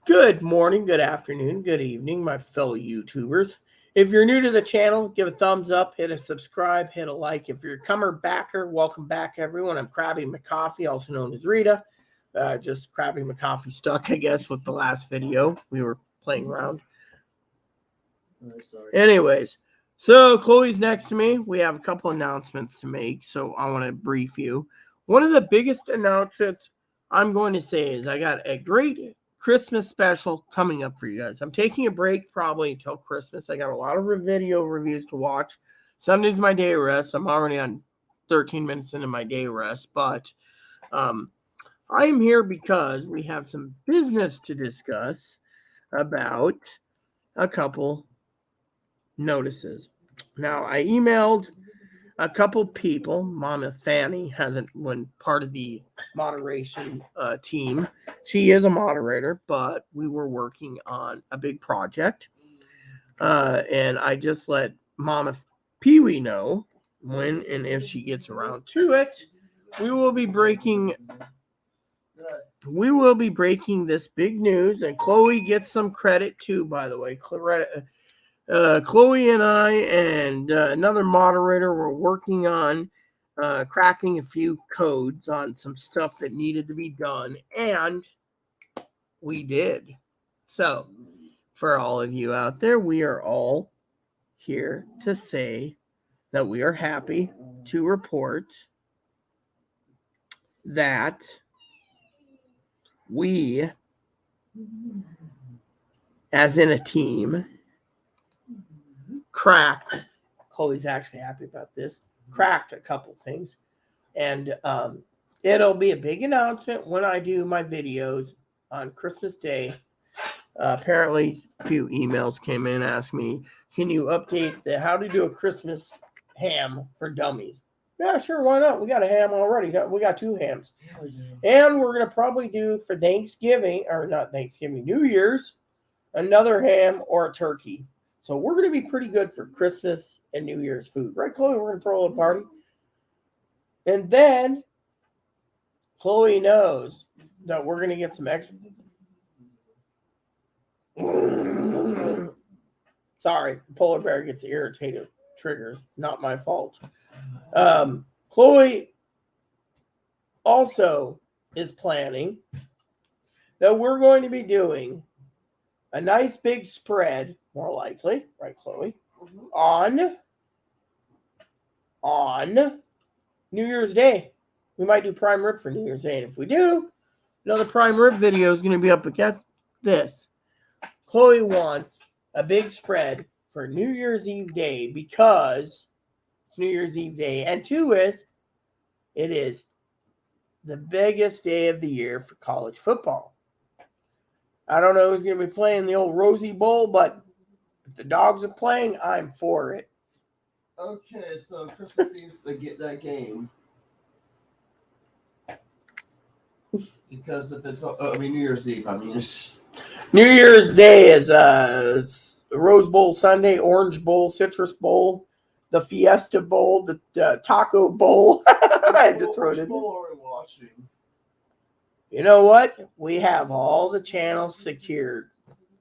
Good morning, good afternoon, good evening, my fellow YouTubers. If you're new to the channel, give a thumbs up, hit a subscribe, hit a like. If you're a comer backer, welcome back, everyone. I'm Krabby McCoffee, also known as Rita. Just Krabby McCoffee stuck, I guess, with the last video. We were playing around. Anyways, so Chloe's next to me. We have a couple announcements to make, so I want to brief you. One of the biggest announcements I'm going to say is I got a great Christmas special coming up for you guys. I'm taking a break probably until Christmas. I got a lot of video reviews to watch. Sunday's my day of rest. I'm already on 13 minutes into my day of rest, but I am here because we have some business to discuss about a couple notices. Now, I emailed a couple people. Mama Fanny hasn't been part of the moderation team. She is a moderator, but we were working on a big project. And I just let Mama Pee Wee know when and if she gets around to it. We will be breaking this big news, and Chloe gets some credit too, by the way. Chloe and I and another moderator were working on cracking a few codes on some stuff that needed to be done, and we did. So, for all of you out there, we are all here to say that we are happy to report that we, as in a team, cracked. Chloe's actually happy about this. Cracked a couple things, and it'll be a big announcement when I do my videos on Christmas Day. Apparently, a few emails came in asking me, "Can you update how to do a Christmas ham for dummies?" Yeah, sure, why not? We got a ham already. We got 2 hams, and we're gonna probably do for Thanksgiving, or not Thanksgiving, New Year's, another ham or a turkey. So we're going to be pretty good for Christmas and New Year's food. Right, Chloe? We're going to throw a party. And then Chloe knows that we're going to get some extra. Sorry, polar bear gets irritated triggers. Not my fault. Chloe also is planning that we're going to be doing a nice big spread, more likely, right, Chloe, on New Year's Day. We might do prime rib for New Year's Day, and if we do, another prime rib video is going to be up against this. Chloe wants a big spread for New Year's Eve day because it's New Year's Eve day, and 2 is it is the biggest day of the year for college football. I don't know who's going to be playing the old Rosie Bowl, but if the Dogs are playing, I'm for it. Okay, so Christmas Eve's to get that game. Because if it's, New Year's Eve, New Year's Day is Rose Bowl Sunday, Orange Bowl, Citrus Bowl, the Fiesta Bowl, the Taco Bowl. I had to throw it in. Which bowl are we watching? You know what? We have all the channels secured.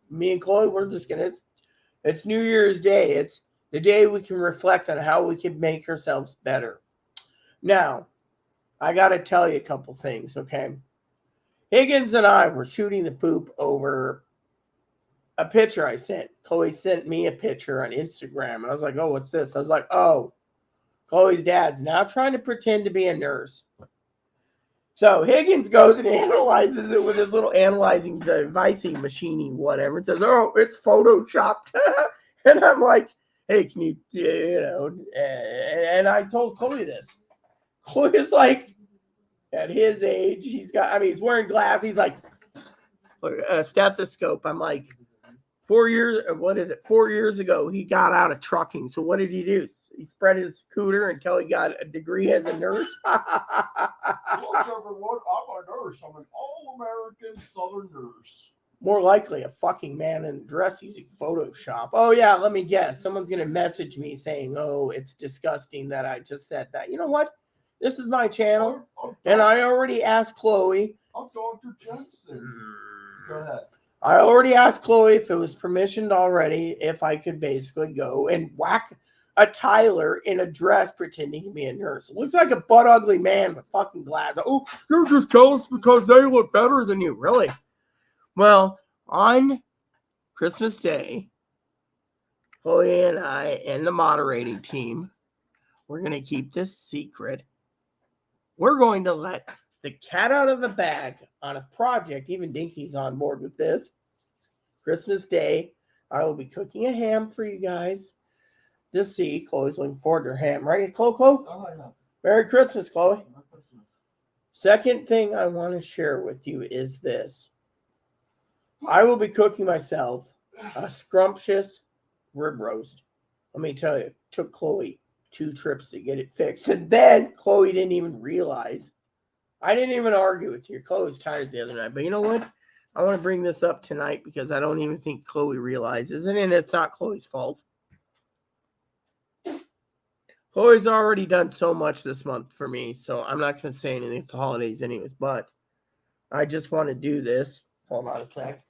Me and Chloe, we're just going to, it's New Year's Day. It's the day we can reflect on how we can make ourselves better. Now, I got to tell you a couple things, okay? Higgins and I were shooting the poop over a picture I sent. Chloe sent me a picture on Instagram, and I was like, oh, what's this? I was like, oh, Chloe's dad's now trying to pretend to be a nurse. So Higgins goes and analyzes it with his little analyzing devicing machiney, whatever. It says, oh, it's photoshopped. And I'm like, hey, can you, and I told Chloe this. Chloe's like, at his age, he's wearing glasses. He's like, a stethoscope. I'm like, 4 years, what is it? 4 years ago, he got out of trucking. So what did he do? He spread his cooter until he got a degree as a nurse. Look, everyone, I'm a nurse. I'm an all-American Southern nurse. More likely a fucking man in a dress using Photoshop. Oh, yeah, let me guess. Someone's going to message me saying, oh, it's disgusting that I just said that. You know what? This is my channel, and I already asked Chloe. I'm Dr. Jensen. Go ahead. I already asked Chloe if it was permissioned already, if I could basically go and whack a Tyler in a dress pretending to be a nurse. It looks like a butt ugly man with fucking glasses. Oh, you're just jealous because they look better than you. Really? Well, on Christmas Day, Chloe and I and the moderating team, we're going to keep this secret. We're going to let the cat out of the bag on a project. Even Dinky's on board with this. Christmas Day, I will be cooking a ham for you guys to see. Chloe's looking forward to her ham, right, Chloe? Oh, yeah. Merry Christmas, Chloe. Merry Christmas. Second thing I want to share with you is this. I will be cooking myself a scrumptious rib roast. Let me tell you, it took Chloe 2 trips to get it fixed. And then Chloe didn't even realize. I didn't even argue with you. Chloe was tired the other night. But you know what? I want to bring this up tonight because I don't even think Chloe realizes it. And it's not Chloe's fault. Chloe's already done so much this month for me. So I'm not going to say anything. It's the holidays anyways. But I just want to do this. Hold on a sec.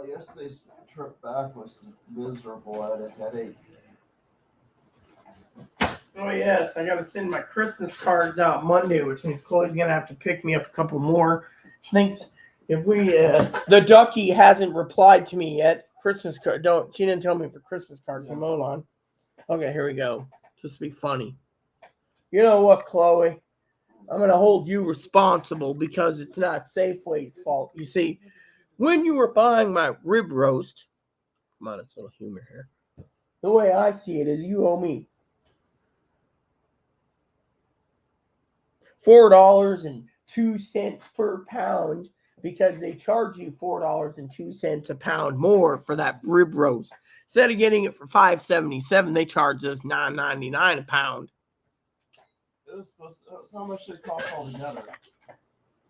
Yesterday's trip back was miserable. I had a headache. Oh, yes. I got to send my Christmas cards out Monday, which means Chloe's going to have to pick me up a couple more. Thanks. If we, the ducky hasn't replied to me yet. Christmas card. She didn't tell me for Christmas card. Come on. Okay, here we go. Just to be funny. You know what, Chloe? I'm going to hold you responsible because it's not Safeway's fault. You see, when you were buying my rib roast, come on, it's a little humor here. The way I see it is you owe me $4.02 per pound because they charge you $4.02 a pound more for that rib roast. Instead of getting it for $5.77, they charge us $9.99 a pound. How much did it cost altogether?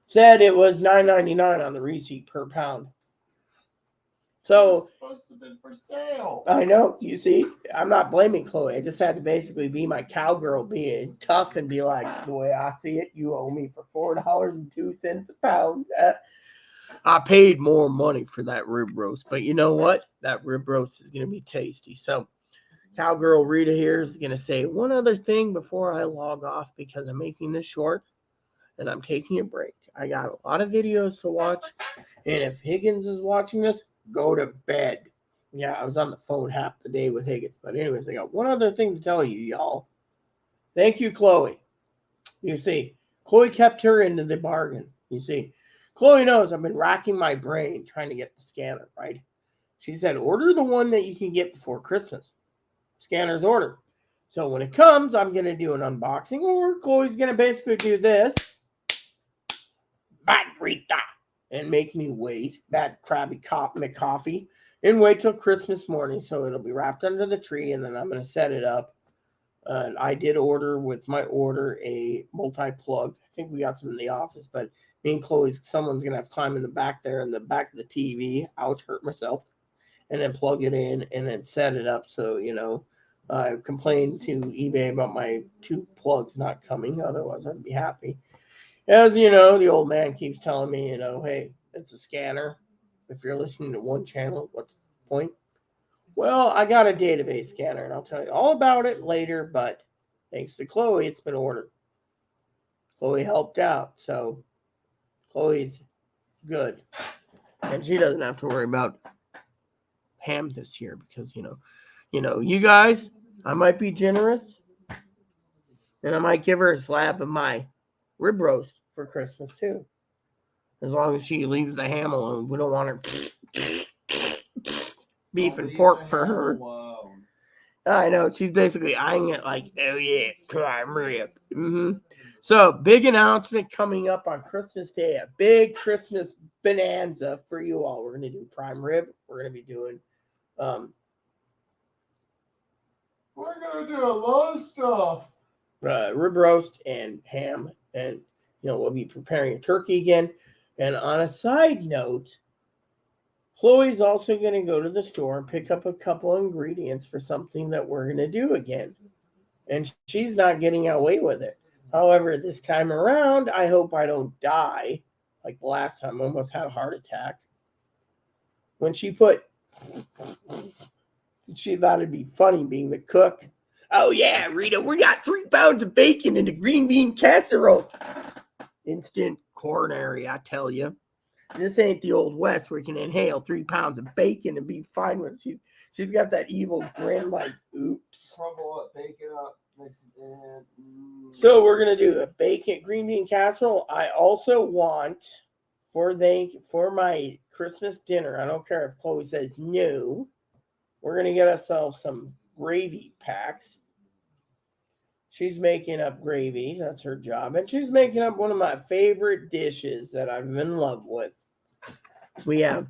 Said it was $9.99 on the receipt per pound. So it's supposed to have been for sale. I know. You see, I'm not blaming Chloe. I just had to basically be my cowgirl, being tough and be like, the way I see it, you owe me for $4.02 a pound. I paid more money for that rib roast, but you know what? That rib roast is going to be tasty. So cowgirl Rita here is going to say one other thing before I log off because I'm making this short and I'm taking a break. I got a lot of videos to watch, and if Higgins is watching this, go to bed. Yeah, I was on the phone half the day with Higgins. But anyways, I got one other thing to tell you, y'all. Thank you, Chloe. You see, Chloe kept her into the bargain. You see, Chloe knows I've been racking my brain trying to get the scanner, right? She said, order the one that you can get before Christmas. Scanner's order. So when it comes, I'm going to do an unboxing, or Chloe's going to basically do this. Bad Rita. And make me wait, that Krabby McCoffee, and wait till Christmas morning. So it'll be wrapped under the tree, and then I'm going to set it up. And I did order with my order a multi-plug. I think we got some in the office, but me and Chloe's, someone's going to have to climb in the back there in the back of the TV. Ouch, hurt myself. And then plug it in and then set it up. So, you know, I complained to eBay about my 2 plugs not coming. Otherwise, I'd be happy. As you know, the old man keeps telling me, you know, hey, it's a scanner. If you're listening to one channel, what's the point? Well, I got a database scanner, and I'll tell you all about it later, but thanks to Chloe, it's been ordered. Chloe helped out, so Chloe's good. And she doesn't have to worry about ham this year because, you know, you guys, I might be generous, and I might give her a slab of my rib roast for Christmas too, as long as she leaves the ham alone. We don't want her beef and pork for her. Alone. I know, she's basically eyeing it like, oh yeah, prime rib. So big announcement coming up on Christmas Day, a big Christmas bonanza for you all. We're going to do prime rib. We're going to be doing we're gonna do a lot of stuff. Rib roast and ham, and we'll be preparing a turkey again. And on a side note, Chloe's also going to go to the store and pick up a couple ingredients for something that we're going to do again. And she's not getting away with it. However, this time around, I hope I don't die. Like the last time, I almost had a heart attack. When she thought it'd be funny being the cook. Oh yeah, Rita, we got 3 pounds of bacon in the green bean casserole. Instant coronary, I tell you. This ain't the old West where you can inhale 3 pounds of bacon and be fine with it. She's got that evil grin like, oops. Crumble it, bake it up, mix it in. So we're gonna do a bacon green bean casserole. I also want for my Christmas dinner. I don't care if Chloe says no. We're gonna get ourselves some gravy packs. She's making up gravy. That's her job. And she's making up one of my favorite dishes that I'm in love with. We have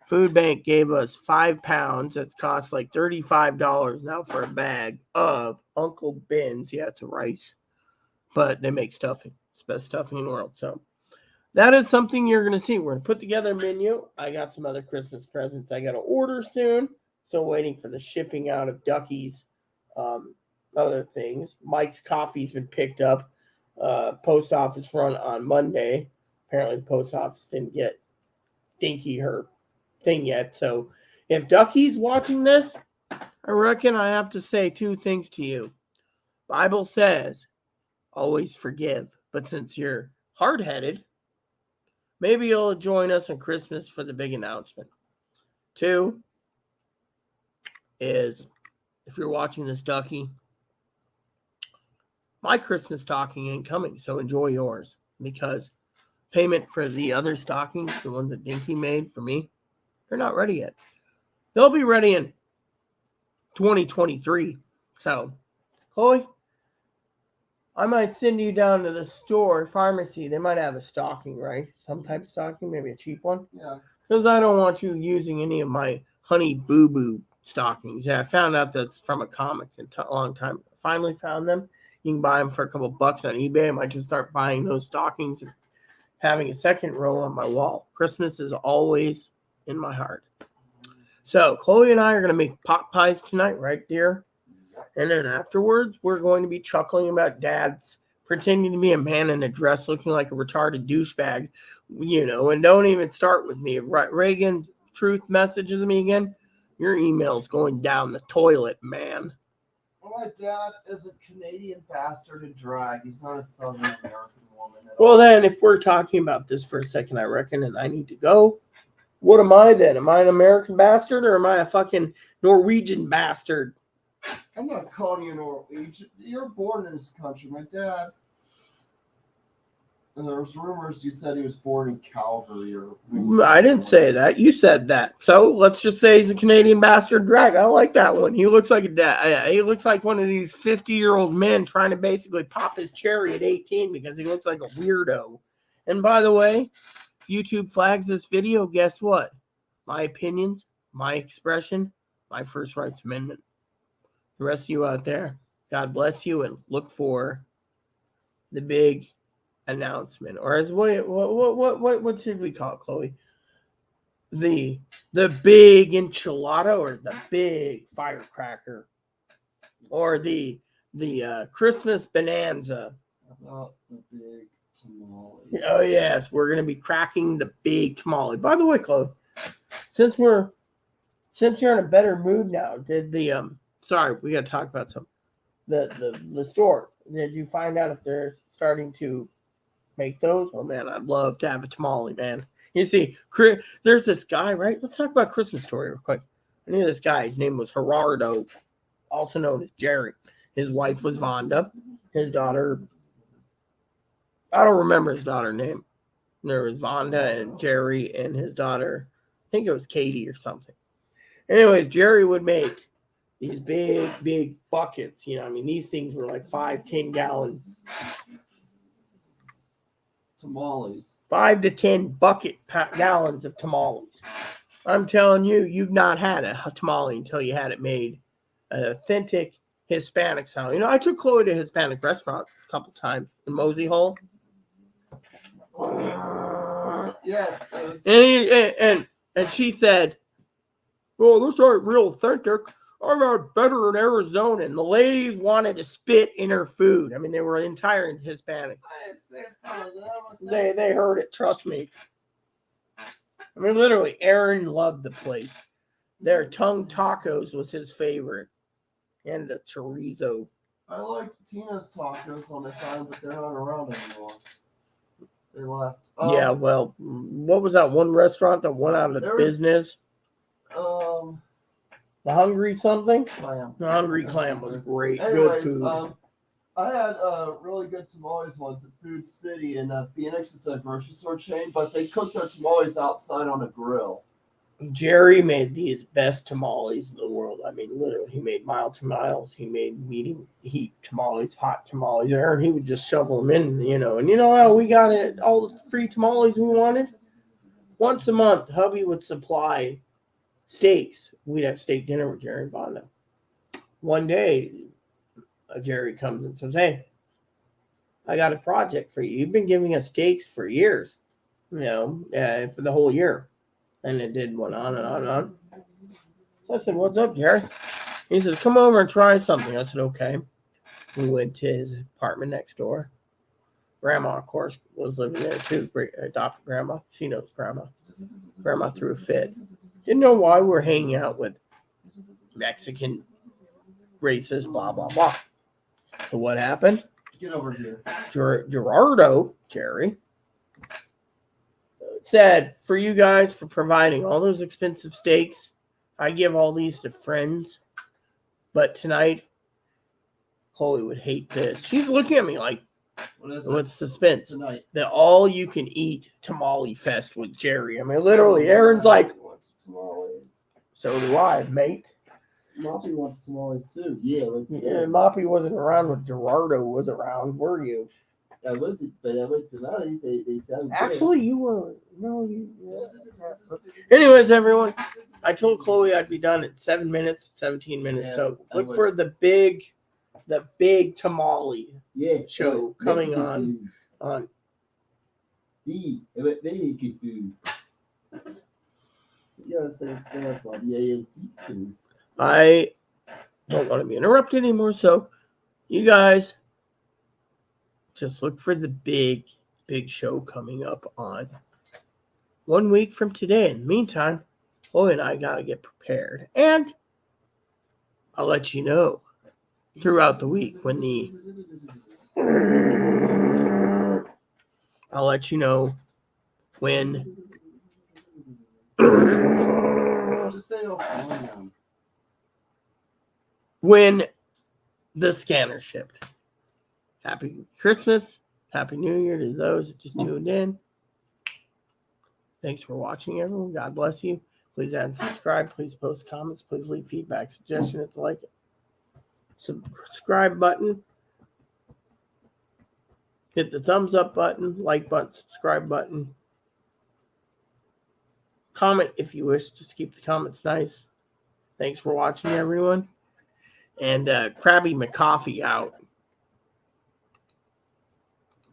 Food Bank gave us 5 pounds. That's cost like $35 now for a bag of Uncle Ben's. Yeah, it's a rice. But they make stuffing. It's the best stuffing in the world. So that is something you're going to see. We're going to put together a menu. I got some other Christmas presents I got to order soon. Still waiting for the shipping out of Ducky's other things. Mike's coffee's been picked up. Post office run on Monday. Apparently the post office didn't get Dinky her thing yet. So if Ducky's watching this, I reckon I have to say 2 things to you. Bible says, always forgive. But since you're hard-headed, maybe you'll join us on Christmas for the big announcement. 2 is, if you're watching this, Ducky, my Christmas stocking ain't coming, so enjoy yours. Because payment for the other stockings, the ones that Dinky made for me, they're not ready yet. They'll be ready in 2023. So, Chloe, I might send you down to the store, pharmacy. They might have a stocking, right? Some type of stocking, maybe a cheap one. Yeah. Because I don't want you using any of my Honey Boo Boo stockings. Yeah, I found out that's from a comic a long time ago. Finally found them. You can buy them for a couple bucks on eBay. I might just start buying those stockings and having a second row on my wall. Christmas is always in my heart. So Chloe and I are going to make pot pies tonight, right, dear? And then afterwards, we're going to be chuckling about Dad's pretending to be a man in a dress looking like a retarded douchebag, and don't even start with me. If Reagan Truth messages me again, your email's going down the toilet, man. Well, my dad is a Canadian bastard in drag. He's not a Southern American woman at Well, all. then, if we're talking about this for a second, I reckon, and I need to go, what am I then? Am I an American bastard or am I a fucking Norwegian bastard? I'm not calling you Norwegian. You're born in this country. My dad. And there was rumors you said he was born in Calgary or. I didn't say that. You said that. So let's just say he's a Canadian bastard drag. I like that one. He looks like he looks like one of these 50-year-old men trying to basically pop his cherry at 18 because he looks like a weirdo. And by the way, if YouTube flags this video, guess what? My opinions, my expression, my First Rights Amendment. The rest of you out there, God bless you, and look for the big announcement, or as what should we call it, Chloe? The big enchilada, or the big firecracker, or the Christmas bonanza. About the big tamale. Oh yes, we're gonna be cracking the big tamale. By the way, Chloe, since you're in a better mood now, did the sorry, we got to talk about some the store. Did you find out if they're starting to make those? Oh man, I'd love to have a tamale, man. You see, there's this guy, right? Let's talk about Christmas Story real quick. I knew this guy. His name was Gerardo, also known as Jerry. His wife was Vonda. His daughter, I don't remember his daughter's name. There was Vonda and Jerry and his daughter. I think it was Katie or something. Anyways, Jerry would make these big buckets. These things were like 5-10 gallon Tamales. 5 to 10 gallons of tamales. I'm telling you, you've not had a tamale until you had it made an authentic Hispanic style. I took Chloe to a Hispanic restaurant a couple times in Mosey Hole. Yes. And she said, "Well, those aren't real authentic." I've had better in Arizona. And the ladies wanted to spit in her food. I mean, they were entire Hispanic. I ain't saying fun of them. I said, They heard it. Trust me. I mean, literally, Aaron loved the place. Their tongue tacos was his favorite, and the chorizo. I liked Tina's tacos on the sign, but they're not around anymore. They left. Yeah, well, what was that one restaurant that went out of There was- business? The Hungry something? Clam. The Hungry Clam was great. Anyways, Good food. I had really good tamales once at Food City in Phoenix. It's a grocery store chain, but they cook their tamales outside on a grill. Jerry made these best tamales in the world. I mean, literally, he made mild tamales. He made medium heat tamales, hot tamales. And he would just shovel them in, And you know how we got it? All the free tamales we wanted? Once a month, hubby would supply steaks. We'd have steak dinner with Jerry and Bondo. One day, Jerry comes and says, "Hey, I got a project for you. You've been giving us steaks for years, for the whole year." And it did went on and on and on. So I said, "What's up, Jerry?" He says, "Come over and try something." I said, "Okay." We went to his apartment next door. Grandma, of course, was living there too. Great adopted grandma. She knows grandma. Grandma threw a fit. Didn't know why we're hanging out with Mexican racist, blah, blah, blah. So what happened? Get over here. Gerardo, Jerry, said, "For you guys for providing all those expensive steaks, I give all these to friends. But tonight, Chloe would hate this." She's looking at me like, What is with suspense. tonight? The all you can eat tamale fest with Jerry. I mean, literally, Aaron's like, Wants tamales. "So do I, mate." Moppy wants tamales too. Yeah, Yeah, Moppy wasn't around when Gerardo was around, were you? I wasn't, but I went tamales. They sound Actually, you were. No, you. Yeah. Anyways, everyone, I told Chloe I'd be done in 7 minutes, 17 minutes. Yeah, So I look would. for the big tamale show coming on. See, very good food. Yeah, say stand for the AMT food. I don't want to be interrupted anymore, so you guys just look for the big show coming up on 1 week from today. In the meantime, Chloe and I got to get prepared. And I'll let you know throughout the week when I'll let you know when Just say no. when the scanner shipped. Happy Christmas, Happy New Year to those that just tuned in. Thanks for watching, everyone. God bless you. Please add and subscribe. Please post comments. Please leave feedback, suggestion if you like it. Subscribe button. Hit the thumbs up button, like button, subscribe button. Comment if you wish. Just keep the comments nice. Thanks for watching, everyone. And Krabby McCoffee out.